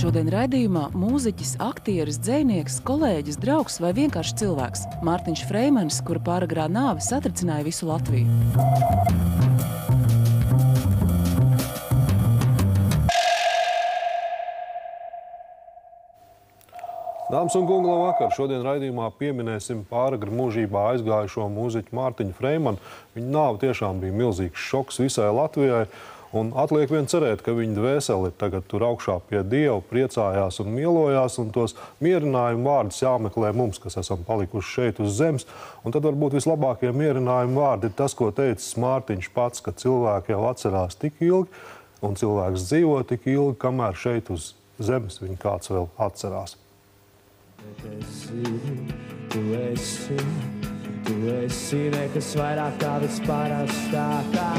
Šodien raidījumā mūziķis, aktieris, dzejnieks, kolēģis, draugs vai vienkārši cilvēks Mārtiņš Freimanis, kura pāragrā nāve satricināja visu Latviju. Dāmas un kungi, labvakar! Šodien raidījumā pieminēsim pāragri mūžībā aizgājušo mūziķu Mārtiņu Freimanu. Viņa nāve tiešām bija milzīgs šoks visai Latvijai. Un atliek vien cerēt, ka viņa dvēseli tagad tur augšā pie Dieva priecājās un mielojās, un tos mierinājumu vārdus jāmeklē mums, kas esam palikuši šeit uz zemes. Un tad varbūt vislabākie mierinājumu vārdi ir tas, ko teicis Mārtiņš pats, ka cilvēki jau atcerās tik ilgi, un cilvēks dzīvo tik ilgi, kamēr šeit uz zemes viņa kāds vēl atcerās. Tu esi nekas vairāk kā vispārāstākā.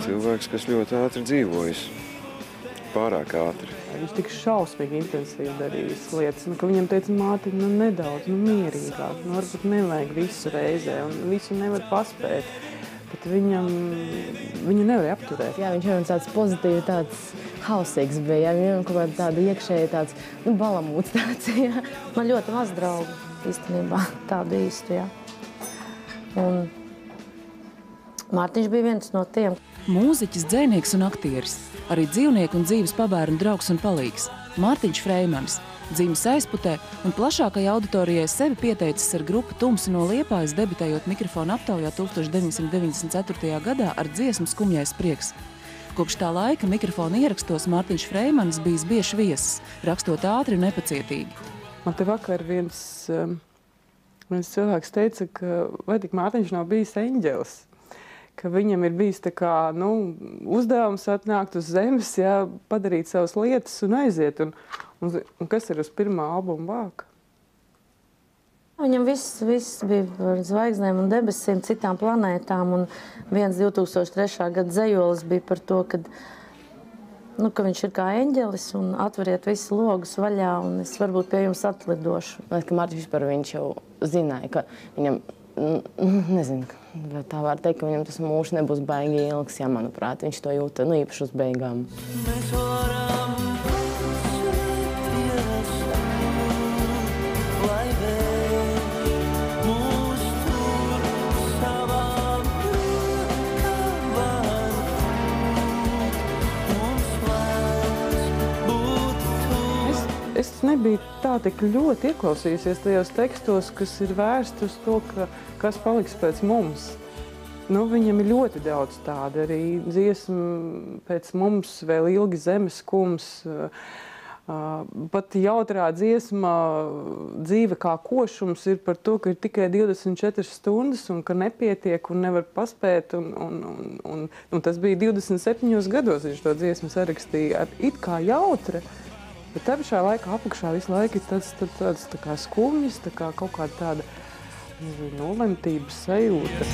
Cilvēks, kas ļoti ātri dzīvojas, pārāk ātri. Viņš tik šausmīgi intensīvi darījis lietas, ka viņam teica, Mārtiņ, nedaudz, mierīgāk, varbūt nevajag visu reizē, un visu nevar paspēt, bet viņu nevarēja apturēt. Jā, viņš jau tāds pozitīvi, tāds hausīgs bija, viņam kaut kāda tāda iekšēja tāds, balamūts tāds, jā. Man ļoti maz draugu, īstenībā, tādu īstu, jā. Un Mārtiņš bija viens no tiem. Mūziķis, dzejnieks un aktieris. Arī dzīvnieku un dzīves pabērnu draugs un palīgs. Mārtiņš Freimanis. Dzīves aizputē un plašākajai auditorijai sevi pieteicis ar grupu Tumsi no Liepājas, debitējot mikrofona aptaujā 1994. gadā ar dziesmu Skumjais prieks. Kopš tā laika mikrofona ierakstos Mārtiņš Freimanis bijis bieži viesis, rakstot ātri un nepacietīgi. Man te vakar viens cilvēks teica, ka vai tik Mārtiņš nav bijis eņģelis, ka viņam ir bijis tā kā, uzdevums atnākt uz zemes, jā, padarīt savas lietas un aiziet. Un kas ir uz pirmā albuma vāka? Viņam viss bija par zvaigznēm un debesīm, citām planētām. Un viens 2003. Gada zejolis bija par to, ka viņš ir kā eņģelis un atveriet visu logus vaļā un es varbūt pie jums atlidošu. Ka Mārtiņš vispār viņš jau zināja, ka viņam, nezinu, vai tā var teikt, ka viņam tas mūžs nebūs baigi ilgs, jā, manuprāt, viņš to jūta, īpaši uz beigām. Es nebiju tā tik ļoti ieklausījusies tajos tekstos, kas ir vērsti uz to, kas paliks pēc mums. Viņam ir ļoti daudz tāda, arī dziesma pēc mums, vēl ilgi zemes skums. Pat jautrā dziesma dzīve kā košums ir par to, ka ir tikai 24 stundas un ka nepietiek un nevar paspēt. Un tas bija 27 gados, viņš to dziesmu sarakstīja it kā jautra. Bet tā pašā laikā apakšā visu laiku ir tāds tā kā skumjas, tā kā kaut kāda tāda nolemtības sajūta.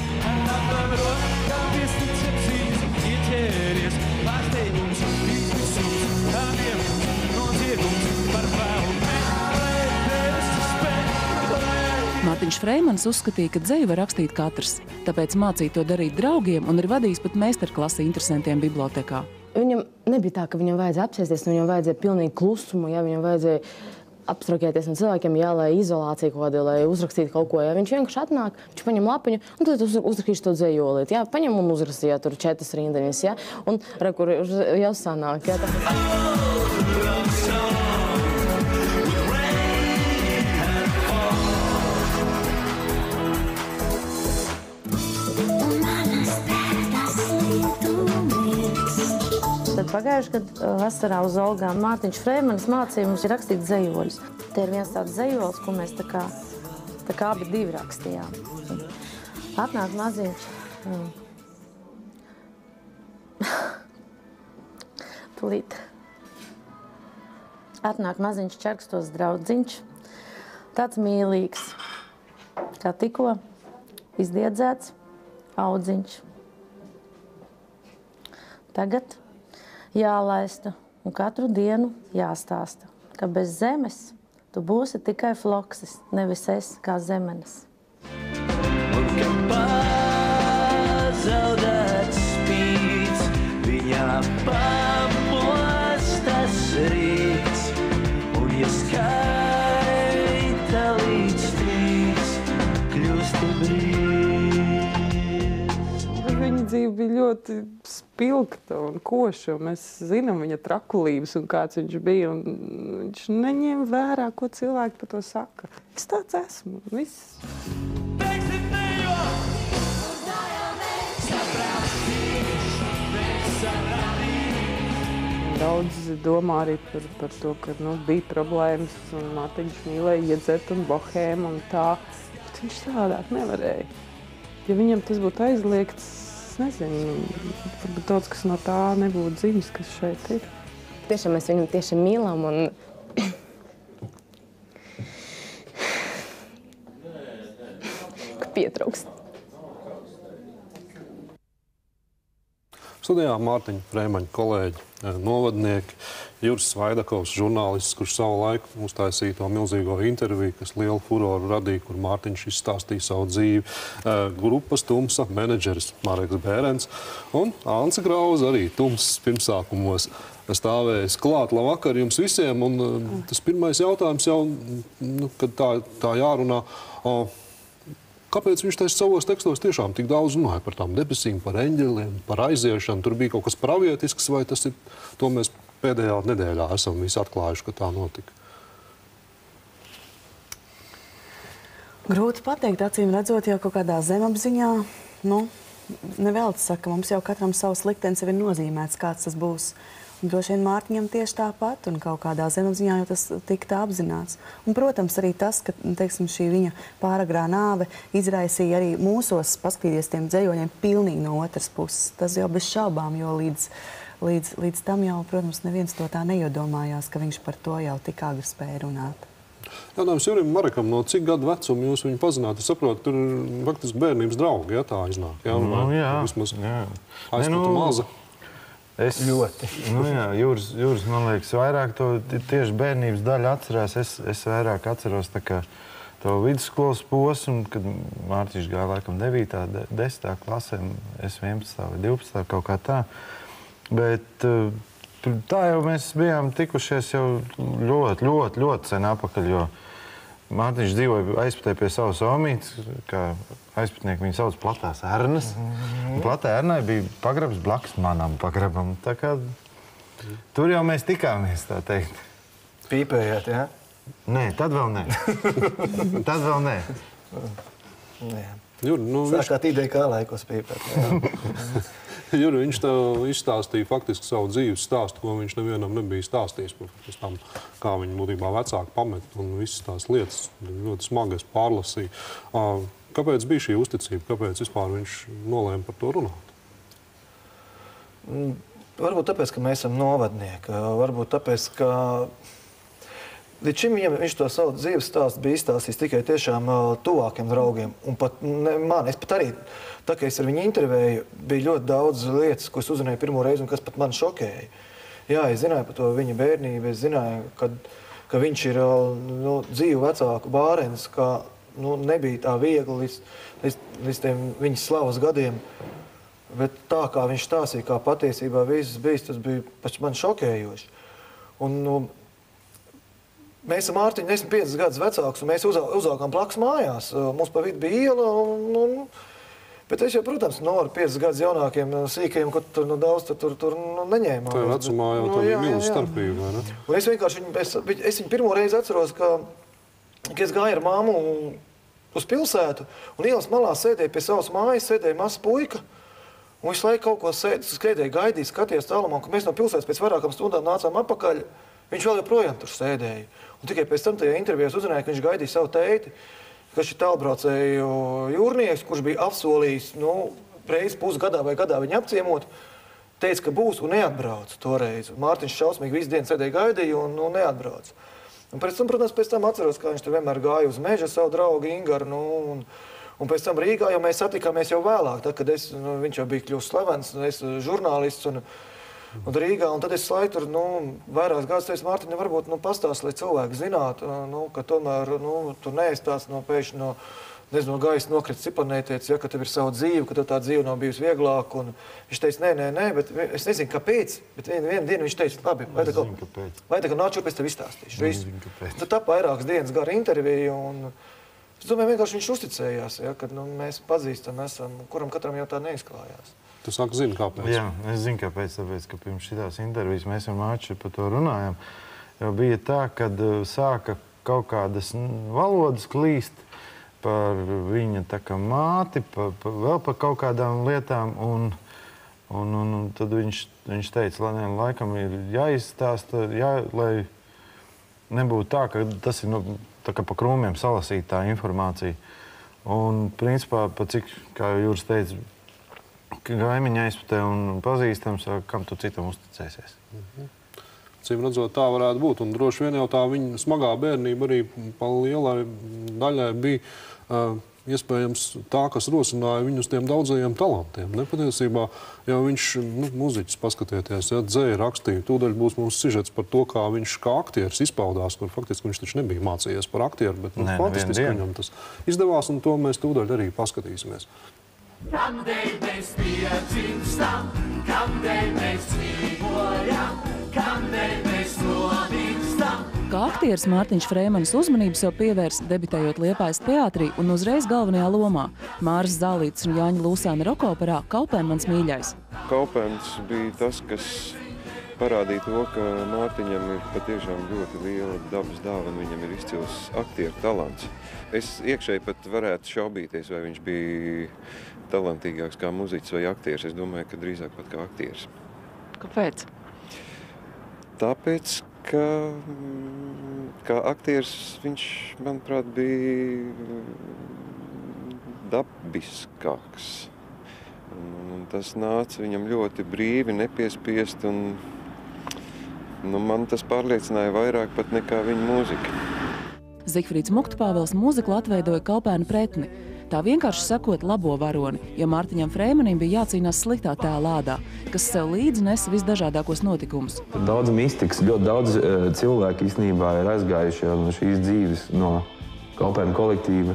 Mārtiņš Freimanis uzskatīja, ka dzeju var rakstīt katrs, tāpēc mācīja to darīt draugiem un ir vadījis pat meistarklasi interesantiem bibliotekā. Viņam nebija tā, ka viņam vajadzēja apsēsties, viņam vajadzēja pilnīgi klusumu, ja viņam vajadzēja apstrakēties no cilvēkiem, jā, lai izolācija kaut kāda, lai uzrakstītu kaut ko, ja viņš vienkārši atnāk, viņš paņem lapiņu, un tad uzrakstīšu to dzejolīt, jā, paņem un uzrakstīja tur 4 rindiņas, jā, un kur jau sanāk, jā. Tad pagājuši gadu vasarā uz Olgām Mārtiņš Freimanis mācīja mums rakstīt zejoļus. Te ir viens tāds zejols, ko mēs tā kā abi divi rakstījām. Atnāk maziņš. Tūlīt. Atnāk maziņš čerkstos draudziņš. Tāds mīlīgs. Kā tikko izdiedzēts audziņš. Tagad jālaista un katru dienu jāstāsta, ka bez zemes tu būsi tikai floksis, nevis es kā zemenes. Un ka pazaudēts spīts, viņa parasti brīd. Viņa dzīve bija ļoti spilgta un koša. Mēs zinām viņa trakulības un kāds viņš bija. Un viņš neņēma vērā, ko cilvēki par to saka. Es tāds esmu. Viss. Daudz domā arī par to, ka bija problēmas un Mārtiņš mīlēja iedzert un bohēmu un tā. Bet viņš savādāk nevarēja. Ja viņam tas būtu aizliegts, es nezinu, varbūt daudz kas no tā nebūtu dzimis, kas šeit ir. Tiešām mēs viņu tieši mīlam un ka pietrūkst. Studijā Mārtiņa Freimaņa kolēģi, novadnieki, Juris Svaidakovs, žurnālists, kurš savu laiku uztaisīja to milzīgo interviju, kas lielu furoru radīja, kur Mārtiņš izstāstīja savu dzīvi. Grupas Tumsa menedžeris Mareks Bērens un Ance Krauze arī Tumsas pirmsākumos stāvējis klāt. Labvakar jums visiem, un tas pirmais jautājums jau, kad tā jārunā, kāpēc viņš taisa savos tekstos tiešām tik daudz runāja par tām debesīm, par eņģeliem, par aiziešanu? Tur bija kaut kas pravietisks, vai tas ir, to mēs pēdējā nedēļā esam visi atklājuši, ka tā notika? Grūti pateikt, acīm redzot, jau kaut kādā zemapziņā, nevelc saka, mums jau katram savs liktenis jau ir nozīmēts, kāds tas būs. Un droši vien Mārtiņam tieši tāpat, un kaut kādā zemapziņā jau tas tika tā apzināts. Un, protams, arī tas, ka, teiksim, šī viņa pāragrā nāve izraisīja arī mūsos paskatīties tiem dzējoļiem pilnīgi no otras puses. Tas jau bez šaubām, jo līdz tam jau, protams, neviens to tā neiedomājās, ka viņš par to jau tik agri spēja runāt. Jautājums Jurim Marekam, no cik gadu vecuma jūs viņu pazināt? Es saprotu, tur ir faktiski bērnības draugi, ja tā iznāk. Jā. Vismaz aizpata maza. Es ļoti. Juris, man liekas, vairāk to tieši bērnības daļu atcerās. Es vairāk atceros tā kā to vidusskolas posmu, kad Mārtiņš gāja laikam 9. 10. klasē, es 11. vai 12. kaut kā tā. Bet tā jau mēs bijām tikušies jau ļoti sen apakaļ, jo Mārtiņš dzīvoja aizpatē pie savas omītes, kā aizpatnieki viņu sauc Platās Ernas. Platā Ernai bija pagrabs blakus manam pagrabam. Tā kā tur jau mēs tikāmies, tā teikt. Pīpējāt, jā? Nē, tad vēl nē. Tad vēl nē. Sākāt ideja, kā laikos pīpēt. Juri, viņš tev izstāstīja faktiski savu dzīves stāstu, ko viņš nevienam nebija stāstījis pēc tam, kā viņi būtībā vecāki pamet un visas tās lietas ļoti smagas pārlasīja. Kāpēc bija šī uzticība? Kāpēc vispār viņš nolēma par to runāt? Varbūt tāpēc, ka mēs esam novadnieki. Varbūt tāpēc, ka līdz šim viņš to savu dzīves stāstu bija izstāstījis tikai tiešām tuvākiem draugiem. Un pat man, es pat arī, tā kā es ar viņu intervēju, bija ļoti daudz lietas, ko es uzzināju pirmo reizi un kas pat man šokēja. Jā, es zināju par to viņa bērnību, es zināju, ka viņš ir dzīvu vecāku bārens, ka nebija tā viegli līdz tiem viņas slavas gadiem. Bet tā, kā viņš stāstīja, kā patiesībā viss bijis, tas bija pēc man šokējoši. Un, mēs ar Mārtiņu esam 5 gadus vecāks, un mēs uzaugām blakus mājās. Mums pa vidu bija iela, bet es jau, protams, ar 5 gadus jaunākiem sīkajiem, kur tur daudz tur neņēmām. Tā vecumā jau tā bija milzu starpība, vai ne? Un es vienkārši viņu pirmo reizi atceros, ka es gāju ar māmu uz pilsētu, un ielas malā sēdēja pie savas mājas, sēdēja mazs puika, un visu laiku kaut ko sēdēja, gaidīja, skatījās tālumā, un mēs no pilsētas pēc vairākām stundām nācām atpakaļ. Viņš vēl joprojām tur sēdēja. Un tikai pēc tam tajā intervijā uzzināja, ka viņš gaidīja savu teiti, kas ir tālbraucēju jūrnieks, kurš bija apsolījis, reizi pusgadā vai gadā viņu apciemot, teica, ka būs un neatbrauc toreiz. Mārtiņš šausmīgi visu dienu sēdēja gaidīja un neatbrauc. Un pēc tam atceros, kā viņš tur vienmēr gāja uz meža savu draugu Ingaru, un pēc tam Rīgā jau mēs satikāmies jau vēlāk, tad, kad viņš jau bija kļūst slavens, es žurnālists un Rīgā, un tad es slaidu tur, vairākas gadus teicu, Mārtiņa, varbūt, pastāst, lai cilvēki zinātu, ka tomēr, tu neestāst pēkšņi no gaisa nokrits cipanētietis, ja, ka tev ir savu dzīvi, ka tev tā dzīve nav bijusi vieglāk, un viņš teica, nē, bet es nezinu, kāpēc, bet vienu dienu viņš teica, labi, vai tā kā nāc šurp, es tev izstāstīšu, visu. Tad tā vairākas dienas gara intervija, un es Es domāju, vienkārši viņš uzticējās, ja, kad mēs pazīstam esam, kuram katram jau tā neizklājās. Tu saki, zini, kāpēc? Jā, es zinu, kāpēc, tāpēc, ka pirms šitās intervijas mēs ar Mārķi par to runājam. Jo bija tā, kad sāka kaut kādas valodas klīst par viņa tā kā māti, vēl par kaut kādām lietām, un tad viņš teica, laikam ir jāizstāsta, lai nebūtu tā, ka tas ir tā kā pa krūmiem salasīt tā informācija. Un principā, cik, kā Jūras teica, kaimiņa aizputē un pazīstams, kam tu citam uzticēsies. Cīm redzot, tā varētu būt. Un droši vien jau tā viņa smagā bērnība arī pa lielai daļai bija iespējams tā, kas rosināja viņu uz tiem daudzajiem talantiem. Nepatiesībā, ja viņš, muziķis paskatieties, ja, dzēja rakstīja, tūdaļ būs mums sižets par to, kā viņš kā aktieris izpaudās, kur faktiski viņš taču nebija mācījies par aktieru, bet fantastiski viņam tas izdevās, un to mēs tūdaļ arī paskatīsimies. Kamdēļ mēs piedzimstam, kamdēļ mēs dzīvojam, kamdēļ mēs nomirstam. Kā aktieris Mārtiņš Freimanis uzmanību sev pievērs, debitējot Liepājas teātrī un uzreiz galvenajā lomā Māras Zālītes un Jāņa Lūsāna rokoperā Kaupēn mans mīļais. Kaupēns bija tas, kas parādīja to, ka Mārtiņam ir patiešām ļoti liela dabas dāvana, viņam ir izcils aktieru talants. Es iekšēji pat varētu šaubīties, vai viņš bija talantīgāks kā muziķis vai aktieris. Es domāju, ka drīzāk pat kā aktieris. Kāpēc? Tāpēc, ka kā aktieris viņš, manuprāt, bija dabiskāks. Un tas nāca viņam ļoti brīvi, nepiespiest, un man tas pārliecināja vairāk pat nekā viņa mūzika. Zigfrīds Muktpāvels mūziklu atveidoja Kaupēna pretni. Tā vienkārši sakot labo varoni, jo Mārtiņam Freimanim bija jācīnās sliktā tēla ādā, kas sev līdzi nesa visdažādākos notikumus. Daudz mistikas, ļoti daudz cilvēku īstenībā ir aizgājuši no šīs dzīves, no Kaupēna kolektīva.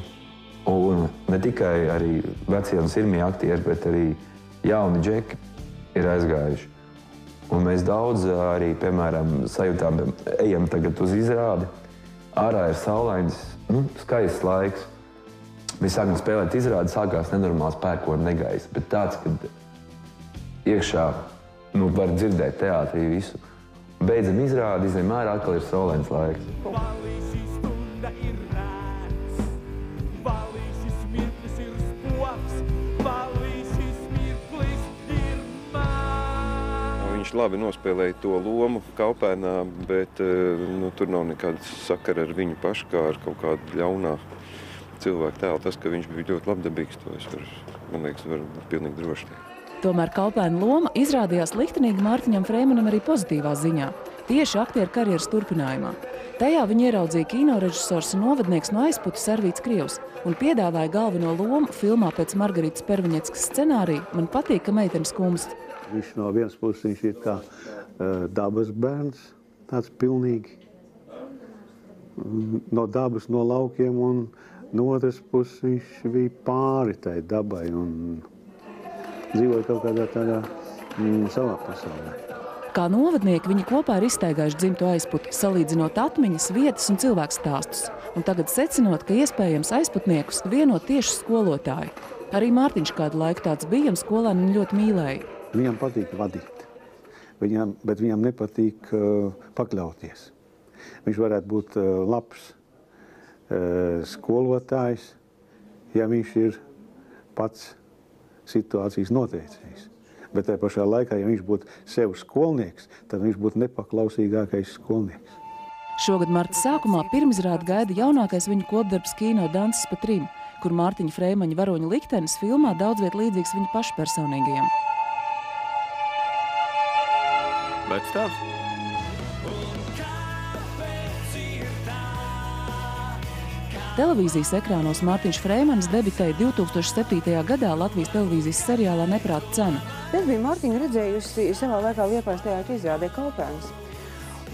Un ne tikai arī vecie un sirmie aktieri, bet arī jauni džeki ir aizgājuši. Un mēs daudz arī, piemēram, sajūtām, ejam tagad uz izrādi. Ārā ir saulains, skaists laiks. Mēs sākam spēlēt izrādi, sākās nenormāls pērkona negaisa, bet tāds, kad iekšā var dzirdēt teātrī visu. Beidzam izrādi, izņem ārā, atkal ir saulains laiks. Viņš labi nospēlēja to lomu Kaupēnā, bet tur nav nekāda sakara ar viņu pašu, kā ar kaut kādu ļaunā cilvēku tēlu. Tas, ka viņš bija ļoti labdabīgs, to es man liekas, var pilnīgi droši teikt. Tomēr Kaupēna loma izrādījās liktenīga Mārtiņam Freimanim arī pozitīvā ziņā, tieši aktieru karjeras turpinājumā. Tajā viņu ieraudzīja kinorežisors un novadnieks no Aizputes Arvīts Krievs un piedāvāja galveno lomu filmā pēc Margaritas Perviņeckas scenārija "Man patīk, ka meitene skumst". Viņš no vienas puses viņš ir kā dabas bērns, tāds pilnīgi no dabas, no laukiem, un no otras puses viņš bija pāri tai dabai un dzīvoja kaut kādā tādā savā pasaulē. Kā novadnieki viņi kopā ir izstaigājuši dzimto Aizputi, salīdzinot atmiņas, vietas un cilvēku stāstus. Un tagad secinot, ka iespējams aizputniekus vienot tieši skolotāji. Arī Mārtiņš kādu laiku tāds bija un skolēni viņu ļoti mīlēja. Viņam patīk vadīt, bet viņam nepatīk pakļauties. Viņš varētu būt labs skolotājs, ja viņš ir pats situācijas noteicējs. Bet tajā pašā laikā, ja viņš būtu sev skolnieks, tad viņš būtu nepaklausīgākais skolnieks. Šogad marta sākumā pirmizrādi gaida jaunākais viņa kopdarbs kino Danses pa trim, kur Mārtiņa Freimaņa varoņa liktenis filmā daudz viet līdzīgs viņa pašpersonīgajam. Vecstāvs? Televīzijas ekrānos Mārtiņš Freimanis debitēja 2007. gadā Latvijas televīzijas seriālā Neprāta cena. Es biju Mārtiņu redzējusi savā laikā Liepājas teātra izrādē Kaupēns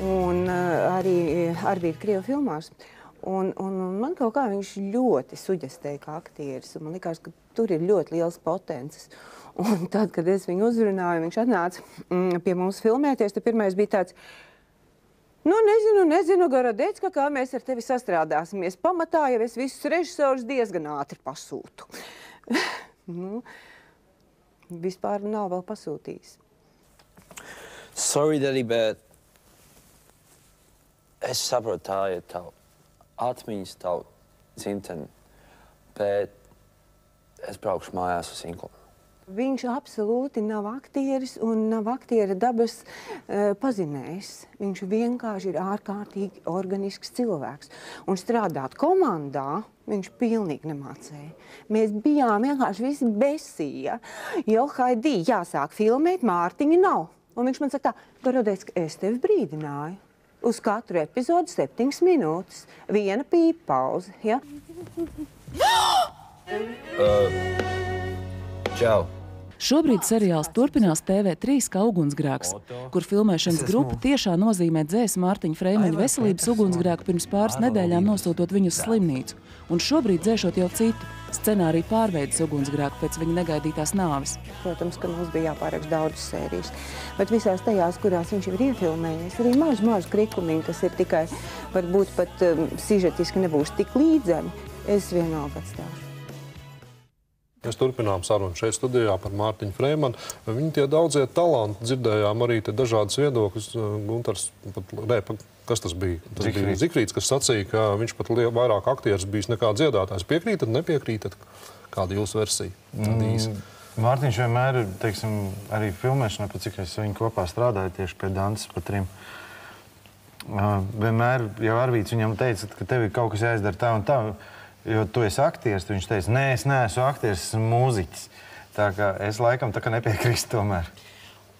un arī Arvīta Krievu filmās. Un man kaut kā viņš ļoti suģestēja kā aktieris. Man likās, ka tur ir ļoti liels potences. Un tad, kad es viņu uzrunāju, viņš atnāca pie mums filmēties, tad pirmais bija tāds: Nu, nezinu, Garodecka, kā mēs ar tevi sastrādāsimies. Pamatā jau es visus režisorus diezgan ātri pasūtu. Nu, vispār nav vēl pasūtījis. Sorry, Daddy, bet es saprotu, tā ir tavu atmiņas, tavu dzimteni, bet es braukšu mājās uz Inklu. Viņš absolūti nav aktieris un nav aktiera dabas pazinējs. Viņš vienkārši ir ārkārtīgi organisks cilvēks. Un strādāt komandā viņš pilnīgi nemācēja. Mēs bijām vienkārši visi besīja. Jo, Haidī, jāsāk filmēt, Mārtiņa nav. Un viņš man saka tā, Garodecka, es tevi brīdināju. Uz katru epizodu 7 minūtes. Viena pīpa pauze, ja? Čau. Šobrīd seriāls turpinās TV3 kā ugunsgrēks, kur filmēšanas grupa tiešā nozīmē dzēsa Mārtiņa Freimaņa veselības ugunsgrēku pirms pāris nedēļām nosūtot viņu uz slimnīcu, un šobrīd dzēšot jau citu scenāriju pārveidas ugunsgrēku pēc viņa negaidītās nāves. Protams, ka mums bija jāpāraksta daudzas sērijas, bet visās tajās, kurās viņš jau ir iefilmējies, arī mazu krikumiņu, kas ir tikai, varbūt pat sižetiski nebūs tik līdzeni, es vienalga atstāšu. Mēs turpinām sarunu šeit studijā par Mārtiņu Freimanu. Viņi tie daudzie talanti, dzirdējām arī te dažādas viedokļus. Guntars, kas tas bija? Tas bija Zikfrīds, kas sacīja, ka viņš pat vairāk aktieris bijis nekā dziedātājs. Piekrītat, nepiekrītat? Kāda jūsu versija? Mārtiņš vienmēr, teiksim, arī filmēšanā, pat cik es viņu kopā strādāju tieši pie danses pa trim. Vienmēr jau Arvīts viņam teica, ka tev ir kaut kas jāizdara tā un tā. Jo tu esi aktieris, viņš teica, nē, es neesmu aktieris, esmu mūziķis. Tā kā es laikam tā kā nepiekrīstu tomēr.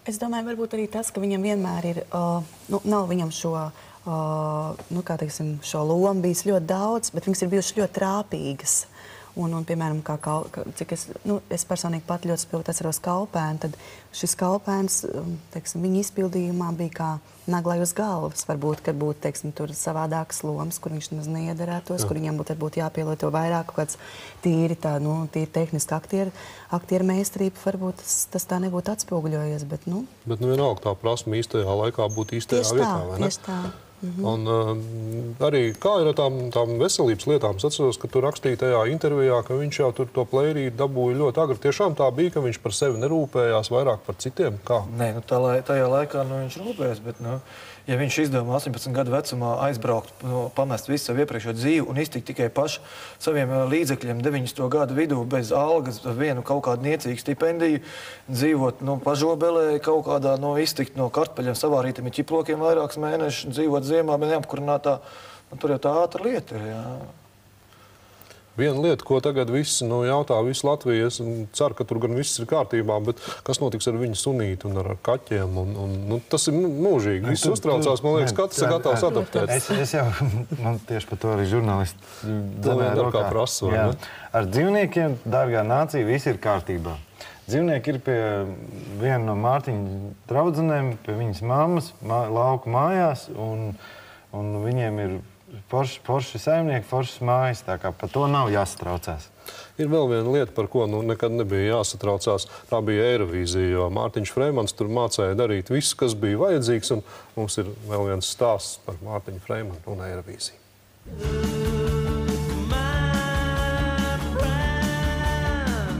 Es domāju, varbūt arī tas, ka viņam vienmēr ir, nav viņam šo, kā teiksim, šo lomu bijis ļoti daudz, bet viņas ir bijušas ļoti trāpīgas. Un piemēram, cik es personīgi pat ļoti spilgti atceros Kalpēnu, tad šis Kalpēns, teiksim, viņa izpildījumā bija kā naglai uz galvas. Varbūt, kad būtu, teiksim, tur savādākas lomas, kur viņš nemaz neiedarētos, kur viņam būtu jāpielieto vairāk kaut kāds tīri tehniski aktieru meistarība, varbūt tas tā nebūtu atspoguļojies, bet, Bet vienalga tā prasme īstajā laikā būtu īstajā vietā, vai ne? Tieši tā. Un arī kā ir ar tām veselības lietām? Es atceros, ka tu rakstīji tajā intervijā, ka viņš jau tur to plērīti dabūja ļoti agri. Tiešām tā bija, ka viņš par sevi nerūpējās vairāk par citiem? Kā? Nē, tajā laikā viņš rūpējas, bet, ja viņš izdomā 18 gadu vecumā aizbraukt, pamest visu savu iepriekšējo dzīvi un iztikt tikai paši saviem līdzekļiem 90. gadu vidū bez algas, vienu kaut kādu niecīgu stipendiju, dzīvot pažobelē, kaut kādā iztikt no kartpeļiem, savārītiem ķiplokiem vairākus mēnešus, dzīvot ziemā, bet neapkurinātā, tur jau tā ātra lieta ir, jā. Viena lieta, ko tagad visi jautā, visu Latviju, es ceru, ka tur gan viss ir kārtībā, bet kas notiks ar viņu sunīti un ar kaķiem? Tas ir mūžīgi. Viss uztraucās, man liekas, katrs ir gatavs adaptēties. Es jau, man tieši par to arī žurnālisti dabēja rokā. Prasu, jā. Ar dzīvniekiem, dārgā nācija, viss ir kārtībā. Dzīvnieki ir pie viena no Mārtiņa draudzenēm, pie viņas mammas, lauku mājās, un viņiem ir forši saimnieki, foršas mājas, tā kā par to nav jāsatraucās. Ir vēl viena lieta, par ko nekad nebija jāsatraucās. Tā bija Eirovīzija, jo Mārtiņš Freimans tur mācēja darīt visu, kas bija vajadzīgs, un mums ir vēl viens stāsts par Mārtiņu Freimanu un Eirovīziju.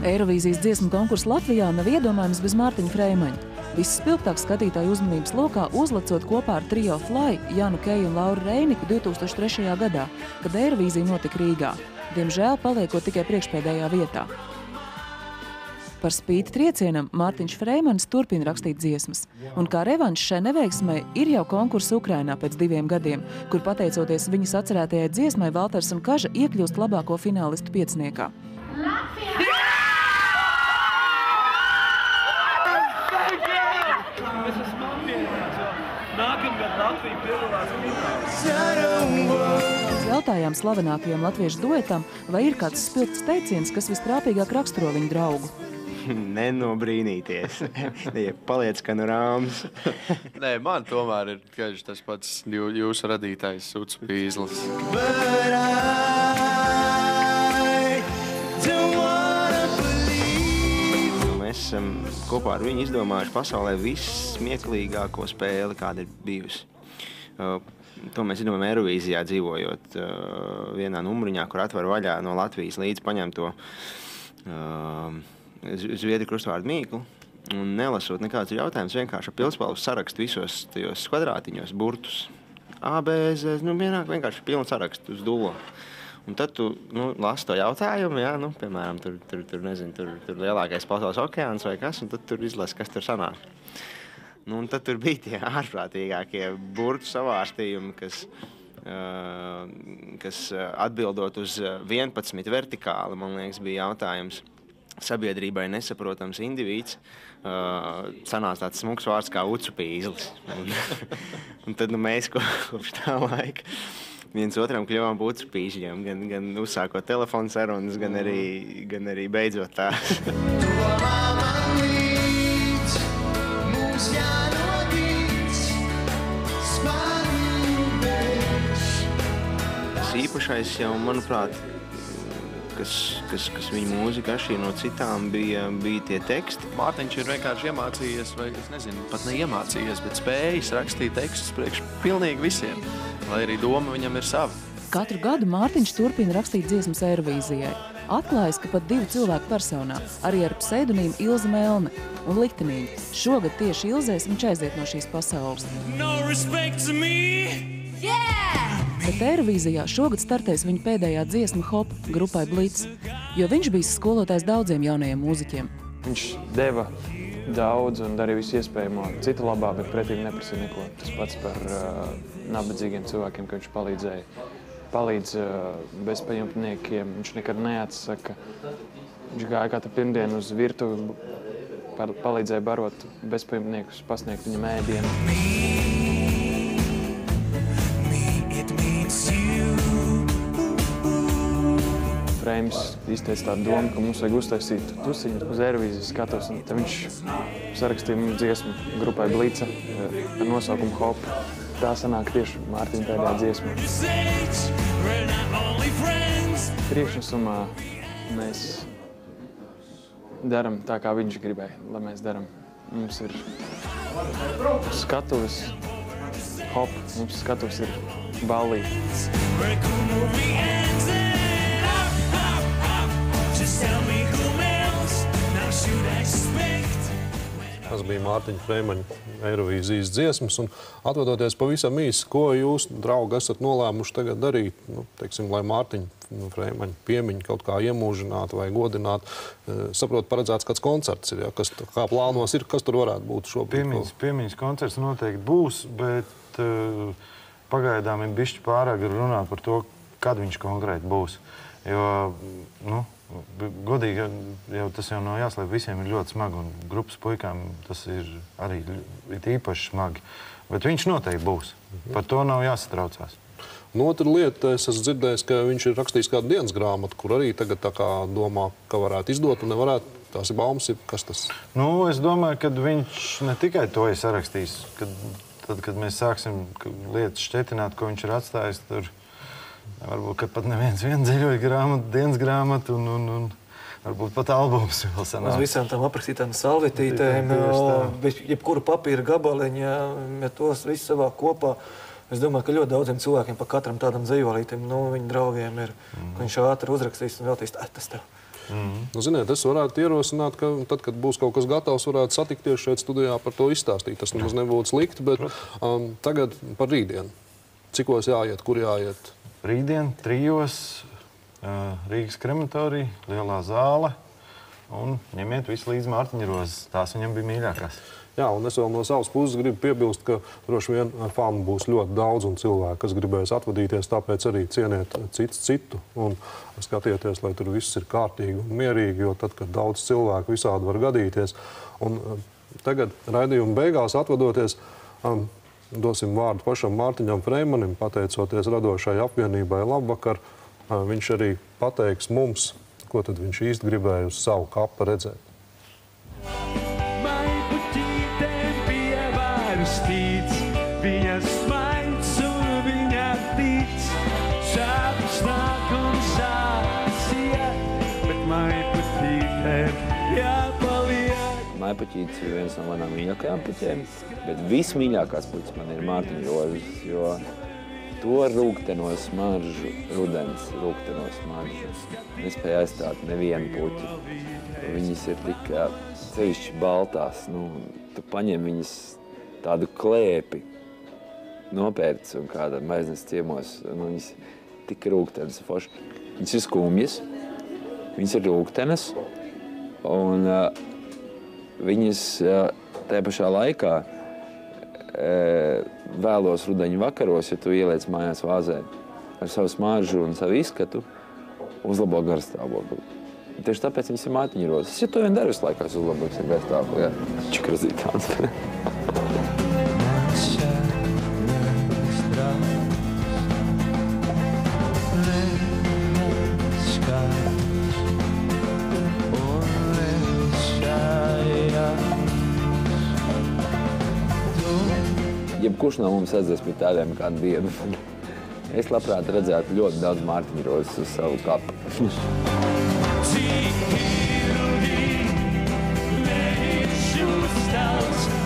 Eirovīzijas dziesmu konkursu Latvijā nav iedomājams bez Mārtiņa Freimaņa. Visspilgtāk skatītāju uzmanības lokā uzlecot kopā ar trio Fly, Janu Keju un Lauru Reiniku 2003. gadā, kad Eirovīzija notika Rīgā, diemžēl paliekot tikai priekšpēdējā vietā. Par spīti triecienam Mārtiņš Freimans turpina rakstīt dziesmas, un kā revanš šai neveiksmai ir jau konkurss Ukrainā pēc 2 gadiem, kur pateicoties viņas atcerētajai dziesmai Valters un Kaža iekļūst labāko finālistu pieciniekā. Jautājām slavenākajam latviešu duetam, vai ir kāds spilgts teiciens, kas vistrāpīgāk raksturo viņu draugu? Nenobrīnīties. Paliec, ka rāms. Nē, man tomēr ir tas pats jūsu radītājs Uts Pīzlis. Mēs esam kopā ar viņu izdomājuši pasaulē vissmieklīgāko spēli, kāda ir bijusi. To mēs zinām Eirovīzijā dzīvojot vienā numuriņā, kur atver vaļā no Latvijas līdz paņemto zviedru krustvārdu mīklu. Un nelasot nekādus jautājumus, vienkārši ar pilspalvu sarakstu visos tajos kvadrātiņos, burtus. A, B, Z, vienkārši pilnu sarakstu uz dullo. Un tad tu lasi to jautājumu, jā, piemēram, tur lielākais pasaules okeāns vai kas, un tad tur izlasi, kas tur sanāk. Un tad tur bija tie ārprātīgākie burtu savārstījumi, kas atbildot uz 11 vertikāli, man liekas, bija jautājums. Sabiedrībai nesaprotams indivīds, sanāca tāds smuks vārds kā ucupīzlis. Un tad mēs kopš tā laika viens otram kļuvām par ucupīžļiem, gan uzsākot telefonu sarunas, gan arī beidzot tās. Tas īpašais jau, manuprāt, kas viņa mūzika atšķīra no citām, bija tie teksti. Mārtiņš ir vienkārši iemācījies, vai es nezinu, pat neiemācījies, bet spējis rakstīt tekstus priekš pilnīgi visiem, lai arī doma viņam ir sava. Katru gadu Mārtiņš turpina rakstīt dziesmas Eirovīzijai. Atklājas, ka pat 2 cilvēku personā, arī ar pseidonīmu Ilze Melne un liktenīgi. Šogad tieši Ilzēs viņš aiziet no šīs pasaules. No respect to me, yeah! Bet Eirovīzijā šogad startēs viņa pēdējā dziesma Hop grupai Blitz, jo viņš bijis skolotājs daudziem jaunajiem mūziķiem. Viņš deva daudz un darīja visu iespējamo citu labā, bet pretī neprasīja neko. Tas pats par nabadzīgiem cilvēkiem, ka viņš palīdz bezpajumtniekiem, viņš nekad neatsaka. Viņš gāja katru pirmdienu uz virtuvi, palīdzēja barot bezpajumtniekus, pasniegt viņam ēdienu. Freims izteica tādu domu, ka mums vajag uztaisīt tusiņu uz Eirovīzijas skatos, un tad viņš sarakstīja dziesmu grupai Blitz ar nosaukumu Hop. Tā sanāk tieši Mārtiņa pēdējā dziesma. Priekšnesumā mēs daram tā, kā viņš gribēja, lai mēs daram. Mums ir skatuves Hop, mums skatuves ir ballīte. Tas bija Mārtiņa Freimaņa Eirovīzijas dziesmas. Un atvadoties pavisam īsi, ko jūs, draugi, esat nolēmuši tagad darīt, teiksim, lai Mārtiņa Freimaņa piemiņu kaut kā iemūžinātu vai godinātu? Saprotu, paredzēts kāds koncerts ir, ja? Kas kā plānos ir, kas tur varētu būt šobrīd? Piemiņas koncerts noteikti būs, bet pagaidām ir bišķi pārāk runāt par to, kad viņš konkrēti būs. Jo, godīgi, jau tas jau nav jāslēp, visiem ir ļoti smagi, un grupas puikām tas ir arī īpaši smagi. Bet viņš noteikti būs. Par to nav jāsatraucās. Un otra lieta, es esmu dzirdējis, ka viņš ir rakstījis kādu dienas grāmatu, kur arī tagad tā kā domā, ka varētu izdot un nevarētu. Tās ir baumas, kas tas? Es domāju, ka viņš ne tikai to ir sarakstījis. Tad, kad mēs sāksim lietas šķetināt, ko viņš ir atstājis, tur varbūt, ka pat neviens dziļoja grāmatu, dienas grāmatu un varbūt pat albums vēl sanāk. Uz visām tām aprakstītām salvetītēm, jebkuru papīra gabaliņa, ja tos visu savā kopā. Es domāju, ka ļoti daudziem cilvēkiem, pa katram tādam dzejolītim, viņu draugiem ir, ka viņš ātri uzrakstīs un veltīs, tas tev. Ziniet, es varētu ierosināt, ka tad, kad būs kaut kas gatavs, varētu satikties šeit studijā par to izstāstīt. Tas nemaz nebūtu slikti, bet tagad par rītdienu. Cikos jāiet, kur jāiet? Rītdien, 3:00, Rīgas krematorija, lielā zāle, un ņemiet visu līdz Mārtiņa rozes. Tās viņam bija mīļākās. Jā, un es vēl no savas puses gribu piebilst, ka droši vien fanu būs ļoti daudz un cilvēku, kas gribēs atvadīties, tāpēc arī cieniet citu un skatieties, lai tur viss ir kārtīgi un mierīgi, jo tad, kad daudz cilvēku visādi var gadīties. Un tagad raidījuma beigās atvadoties, dosim vārdu pašam Mārtiņam Freimanim, pateicoties radošai apvienībai Labvakar. Viņš arī pateiks mums, ko tad viņš īsti gribēja uz savu kapu redzēt. Viņa smaids un viņa tic, sāpes nāk un sāpes iet, bet maipuķītēm jāpaliek. Maipuķītis ir viens no manām mīļākajām puķēm, bet vismīļākās puķis man ir Mārtiņa rozes, jo to rūgteno smaržu, rudens rūgteno smaržu nespēja aizstāt nevienu puķi. Viņas ir tik sevišķi baltās. Tu paņem viņas tādu klēpi, nopērts un kāda maiznes ciemos. Viņas tik rūgtenes forši. Viņas ir skumjas, viņas ir rūgtenes un viņas tajā pašā laikā vēlos rudeņu vakaros, ja tu ieliec mājās vāzē ar savu smaržu un savu izskatu, uzlabo garstāvokli. Tieši tāpēc viņas ir Mārtiņa rozes. Ja to vien dara visu laikā, uzlabos garstāvokli. Čikrazītāns. Jebkurš no mums aizies pie tādiem kādu dienu. Es labprāt redzētu ļoti daudz Mārtiņa rozes uz savu kapu. Let it shoot stars.